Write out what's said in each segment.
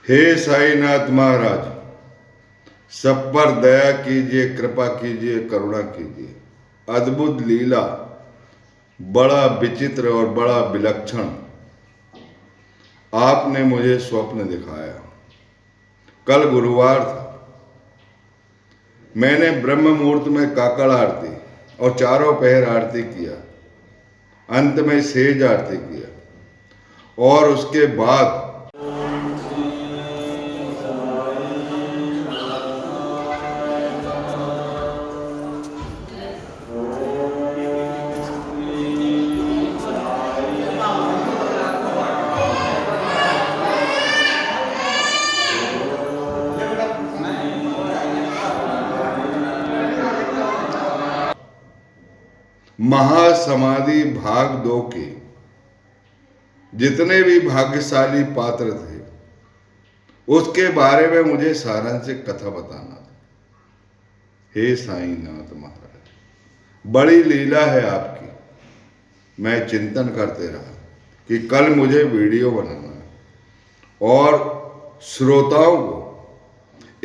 हे साईनाथ महाराज, सब पर दया कीजिए, कृपा कीजिए, करुणा कीजिए। अद्भुत लीला, बड़ा विचित्र और बड़ा विलक्षण आपने मुझे स्वप्न दिखाया। कल गुरुवार था। मैंने ब्रह्म मुहूर्त में काकड़ आरती और चारों पहर आरती किया, अंत में सेज आरती किया और उसके बाद महासमाधि भाग 2 के जितने भी भाग्यशाली पात्र थे उसके बारे में मुझे सारांश से कथा बताना था। हे साईनाथ महाराज, बड़ी लीला है आपकी। मैं चिंतन करते रहा कि कल मुझे वीडियो बनाना है और श्रोताओं को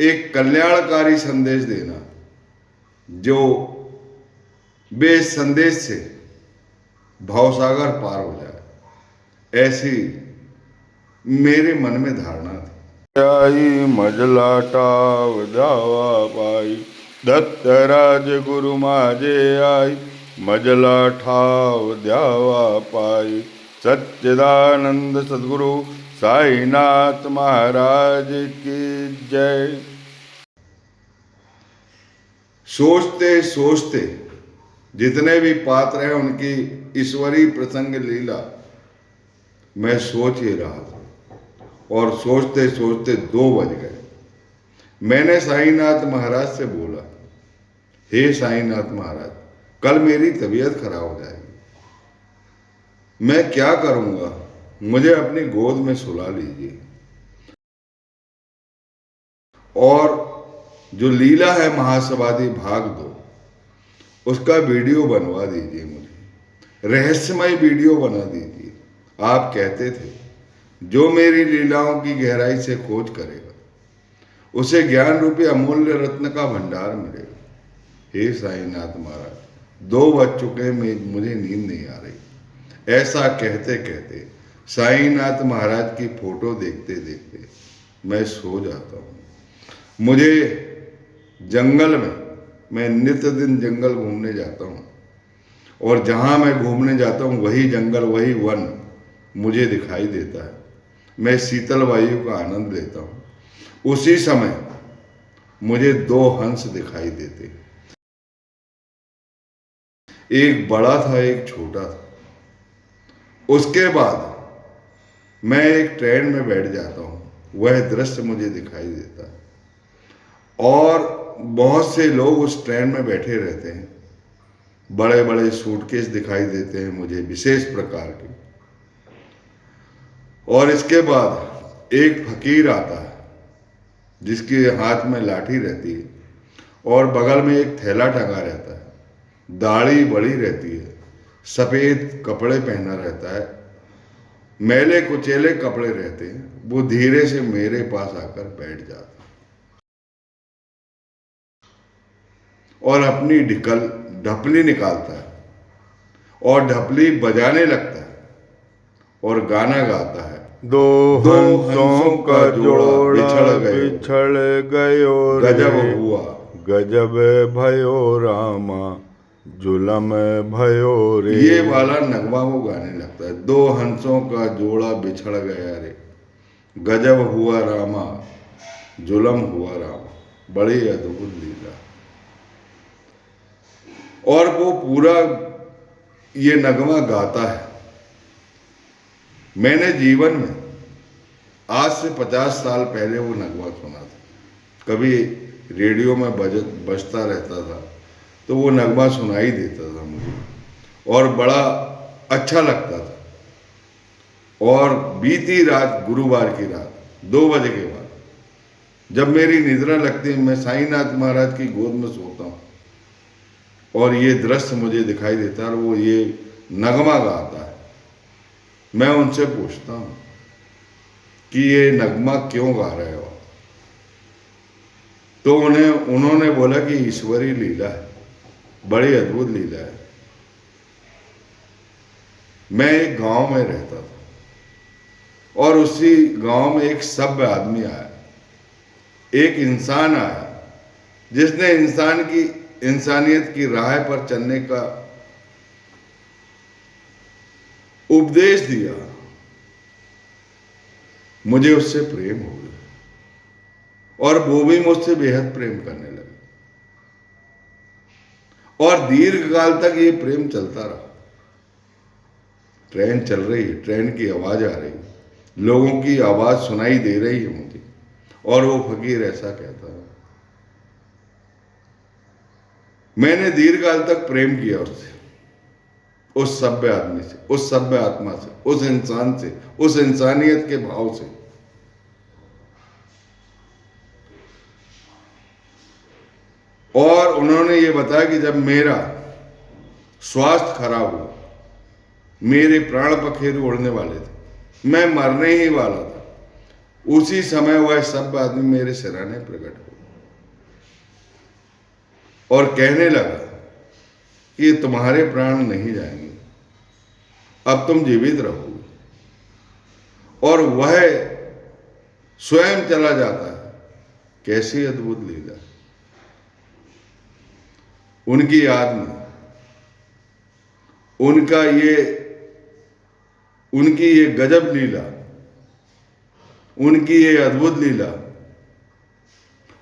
एक कल्याणकारी संदेश देना, जो वे संदेश से भवसागर पार हो जाए, ऐसी मेरे मन में धारणा थी। आई मजलाटाव दावा पाई, दत्तराज गुरु माजे आई, मजला ठाव द्यावा पाई। सच्चिदानंद सदगुरु साईनाथ महाराज की जय। सोचते सोचते जितने भी पात्र हैं उनकी ईश्वरीय प्रसंग लीला मैं सोच ही रहा था और सोचते सोचते 2 बज गए। मैंने साईनाथ महाराज से बोला, हे साईनाथ महाराज, कल मेरी तबीयत खराब हो जाएगी, मैं क्या करूंगा, मुझे अपनी गोद में सुला लीजिए और जो लीला है महासमाधि भाग 2 उसका वीडियो बनवा दीजिए, मुझे रहस्यमय वीडियो बना दीजिए। आप कहते थे जो मेरी लीलाओं की गहराई से खोज करेगा उसे ज्ञान रूपी अमूल्य रत्न का भंडार मिलेगा। हे साईनाथ महाराज, 2 बज चुके, मुझे नींद नहीं आ रही। ऐसा कहते कहते साईनाथ महाराज की फोटो देखते देखते मैं सो जाता हूँ। मुझे जंगल में, मैं नित्य दिन जंगल घूमने जाता हूँ और जहाँ मैं घूमने जाता हूँ वही जंगल, वही वन मुझे दिखाई देता है। मैं शीतल वायु का आनंद लेता हूँ। उसी समय मुझे 2 हंस दिखाई देते, एक बड़ा था एक छोटा था। उसके बाद मैं एक ट्रेन में बैठ जाता हूँ, वह दृश्य मुझे दिखाई देता है और बहुत से लोग उस ट्रेन में बैठे रहते हैं। बड़े बड़े सूटकेस दिखाई देते हैं मुझे विशेष प्रकार के। और इसके बाद एक फकीर आता है जिसके हाथ में लाठी रहती है और बगल में एक थैला टंगा रहता है। दाढ़ी बड़ी रहती है, सफ़ेद कपड़े पहना रहता है, मैले कुचेले कपड़े रहते हैं। वो धीरे से मेरे पास आकर बैठ जाता है और अपनी ढपली निकालता है और ढपली बजाने लगता है और गाना गाता है। दो हंसों का जोड़ा बिछड़ गयो रे, गजब हुआ, गजब भयो रामा, जुलम भयो रे। ये वाला नगमा वो गाने लगता है। 2 हंसों का जोड़ा बिछड़ गया रे, गजब हुआ रामा, जुलम हुआ रामा। बड़ी अद्भुत लीला। और वो पूरा ये नगमा गाता है। मैंने जीवन में आज से 50 साल पहले वो नगमा सुना था। कभी रेडियो में बजता रहता था तो वो नगमा सुनाई देता था मुझे और बड़ा अच्छा लगता था। और बीती रात, गुरुवार की रात 2 बजे के बाद जब मेरी निद्रा लगती है, मैं साईनाथ महाराज की गोद में सोता हूँ और ये दृश्य मुझे दिखाई देता है और वो ये नगमा गाता है। मैं उनसे पूछता हूँ कि ये नगमा क्यों गा रहे हो। तो उन्होंने बोला कि ईश्वरी लीला है, बड़ी अद्भुत लीला है। मैं एक गांव में रहता था और उसी गांव में एक सभ्य आदमी आया, एक इंसान आया जिसने इंसानियत की राह पर चलने का उपदेश दिया। मुझे उससे प्रेम हो गया और वो भी मुझसे बेहद प्रेम करने लगे और दीर्घ काल तक ये प्रेम चलता रहा। ट्रेन चल रही है, ट्रेन की आवाज आ रही है, लोगों की आवाज सुनाई दे रही है मुझे, और वो फकीर ऐसा कहता है। मैंने दीर्घ काल तक प्रेम किया उससे, उस सभ्य आदमी से, उस सभ्य आत्मा से, उस इंसान से, उस इंसानियत के भाव से। और उन्होंने ये बताया कि जब मेरा स्वास्थ्य खराब हुआ, मेरे प्राण पखेरु उड़ने वाले थे, मैं मरने ही वाला था, उसी समय वह सभ्य आदमी मेरे सिरहाने प्रकट हुआ और कहने लगा कि तुम्हारे प्राण नहीं जाएंगे, अब तुम जीवित रहोगे। और वह स्वयं चला जाता है। कैसी अद्भुत लीला। उनकी याद में उनकी ये गजब लीला, उनकी ये अद्भुत लीला,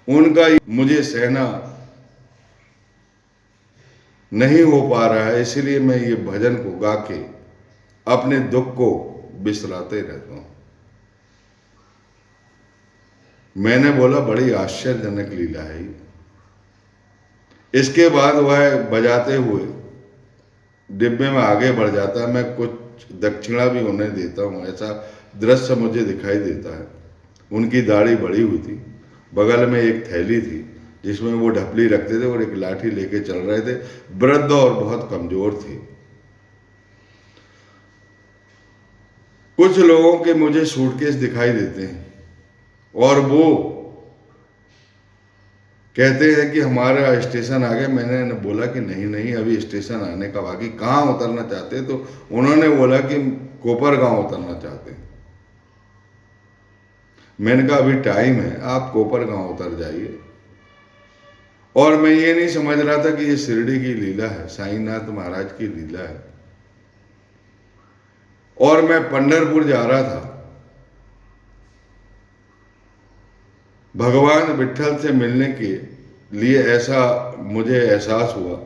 उनका मुझे सहना नहीं हो पा रहा है, इसलिए मैं ये भजन को गा के अपने दुख को बिसराते रहता हूं। मैंने बोला बड़ी आश्चर्यजनक लीला है ये। इसके बाद वह बजाते हुए डिब्बे में आगे बढ़ जाता है। मैं कुछ दक्षिणा भी उन्हें देता हूँ, ऐसा दृश्य मुझे दिखाई देता है। उनकी दाढ़ी बड़ी हुई थी, बगल में एक थैली थी जिसमें वो ढपली रखते थे और एक लाठी लेके चल रहे थे। वृद्ध और बहुत कमजोर थे। कुछ लोगों के मुझे सूटकेस दिखाई देते हैं और वो कहते हैं कि हमारा स्टेशन आ गया। मैंने बोला कि नहीं नहीं, अभी स्टेशन आने का बाकी। कहाँ उतरना चाहते हैं? तो उन्होंने बोला कि कोपरगांव उतरना चाहते हैं। मैंने कहा अभी टाइम है, आप कोपरगांव उतर जाइए। और मैं ये नहीं समझ रहा था कि ये शिरडी की लीला है, साईनाथ महाराज की लीला है। और मैं पंढरपुर जा रहा था। भगवान विट्ठल से मिलने के लिए ऐसा मुझे एहसास हुआ।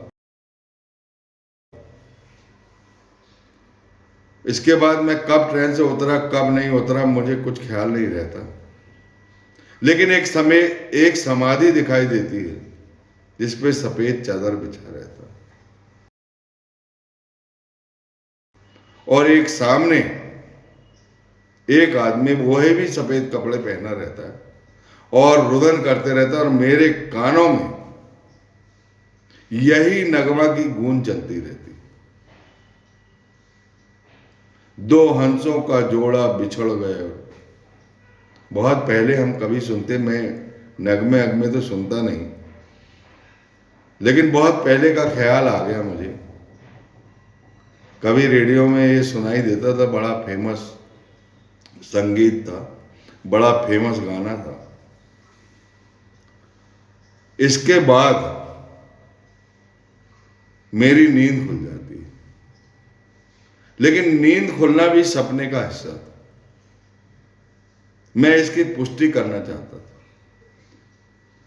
इसके बाद मैं कब ट्रेन से उतरा, कब नहीं उतरा, मुझे कुछ ख्याल नहीं रहता। लेकिन एक समाधि दिखाई देती है जिसपे सफेद चादर बिछा रहता है और एक सामने एक आदमी, वो है भी सफेद कपड़े पहना रहता है और रुदन करते रहता है। और मेरे कानों में यही नगमा की गूंज चलती रहती। दो हंसों का जोड़ा बिछड़ गए। बहुत पहले हम कभी सुनते, मैं नगमे अगमे तो सुनता नहीं, लेकिन बहुत पहले का ख्याल आ गया मुझे। कभी रेडियो में ये सुनाई देता था, बड़ा फेमस संगीत था, बड़ा फेमस गाना था। इसके बाद मेरी नींद खुल जाती है, लेकिन नींद खुलना भी सपने का हिस्सा था। मैं इसकी पुष्टि करना चाहता था।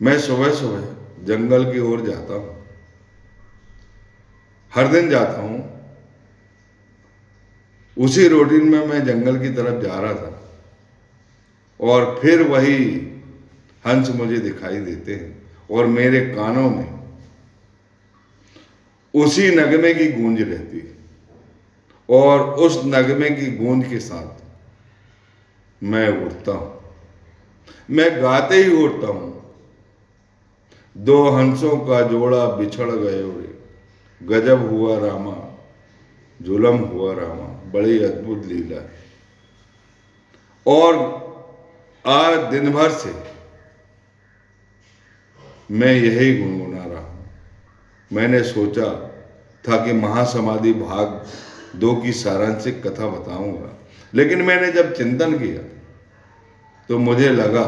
मैं सुबह सुबह जंगल की ओर जाता हूं, हर दिन जाता हूं। उसी रूटीन में मैं जंगल की तरफ जा रहा था और फिर वही हंस मुझे दिखाई देते हैं और मेरे कानों में उसी नगमे की गूंज रहती है और उस नगमे की गूंज के साथ मैं उठता हूं। मैं गाते ही उठता हूं। दो हंसों का जोड़ा बिछड़ गए रे, गजब हुआ रामा, जुलम हुआ रामा। बड़ी अद्भुत लीला है। और आज दिन भर से मैं यही गुनगुना रहा हूं। मैंने सोचा था कि महासमाधि भाग 2 की सारांशिक कथा बताऊंगा, लेकिन मैंने जब चिंतन किया तो मुझे लगा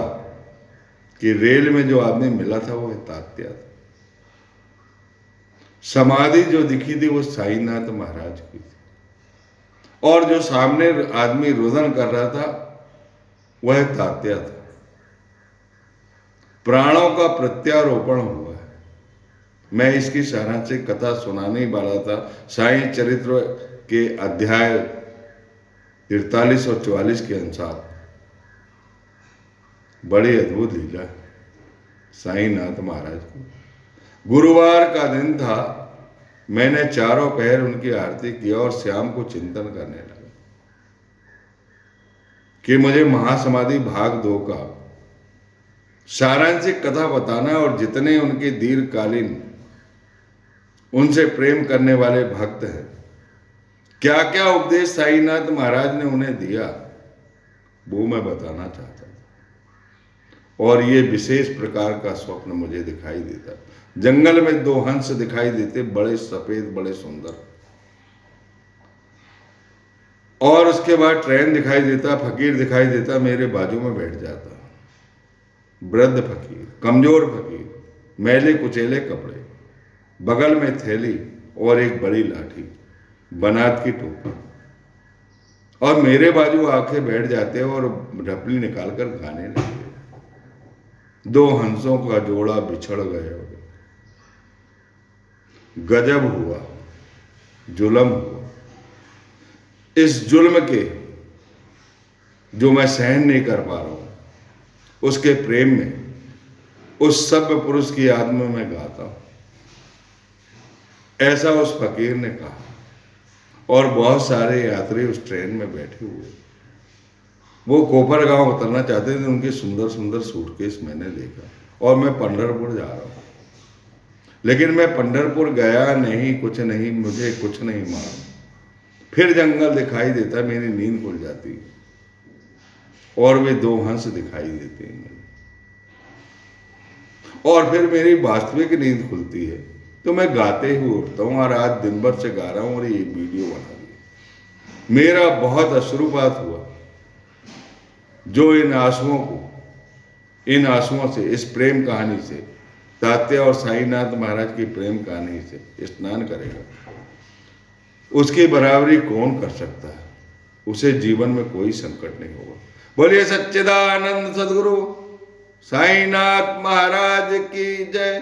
कि रेल में जो आदमी मिला था वो तात्या था। समाधि जो दिखी थी वो साईनाथ महाराज की थी, और जो सामने आदमी रुदन कर रहा था वह तात्या था। प्राणों का प्रत्यारोपण हुआ है। मैं इसकी सारांशिक कथा सुनाने ही वाला था। साईं चरित्र के अध्याय 43 और 44 के अनुसार बड़ी अद्भुत लीला है साईनाथ महाराज की। गुरुवार का दिन था। मैंने चारों पहर उनकी आरती किया और शाम को चिंतन करने लगा कि मुझे महासमाधि भाग 2 का सारांशिक कथा बताना है, और जितने उनके दीर्घकालीन उनसे प्रेम करने वाले भक्त हैं, क्या क्या उपदेश साईनाथ महाराज ने उन्हें दिया वो मैं बताना चाहता था। और ये विशेष प्रकार का स्वप्न मुझे दिखाई देता। जंगल में 2 हंस दिखाई देते, बड़े सफेद, बड़े सुंदर। और उसके बाद ट्रेन दिखाई देता, फकीर दिखाई देता, मेरे बाजू में बैठ जाता। वृद्ध फकीर, कमजोर फकीर, मैले कुचेले कपड़े, बगल में थैली और एक बड़ी लाठी, बनात की टोपी, और मेरे बाजू आके बैठ जाते और ढपली निकालकर गाने लगे। 2 हंसों का जोड़ा बिछड़ गया, गजब हुआ, जुल्म हुआ। इस जुल्म के जो मैं सहन नहीं कर पा रहा हूं, उसके प्रेम में उस सभ्य पुरुष की याद में मैं गाता हूं, ऐसा उस फकीर ने कहा। और बहुत सारे यात्री उस ट्रेन में बैठे हुए, वो कोपर गांव उतरना चाहते थे। उनके सुंदर सुंदर सूटकेस मैंने देखा, और मैं पंढरपुर जा रहा हूं। लेकिन मैं पंढरपुर गया नहीं, कुछ नहीं, मुझे कुछ नहीं मालूम। फिर जंगल दिखाई देता, मेरी नींद खुल जाती, और वे 2 हंस दिखाई देते हैं, और फिर मेरी वास्तविक नींद खुलती है, तो मैं गाते ही उठता हूँ। और आज दिन भर से गा रहा हूँ और ये वीडियो बना दी। मेरा बहुत अश्रुपात हुआ, जो इन आंसुओं से, इस प्रेम कहानी से, तात्या और साईनाथ महाराज की प्रेम कहानी से स्नान करेगा, उसकी बराबरी कौन कर सकता है। उसे जीवन में कोई संकट नहीं होगा। बोलिए सच्चिदानंद सद्गुरु साईनाथ महाराज की जय।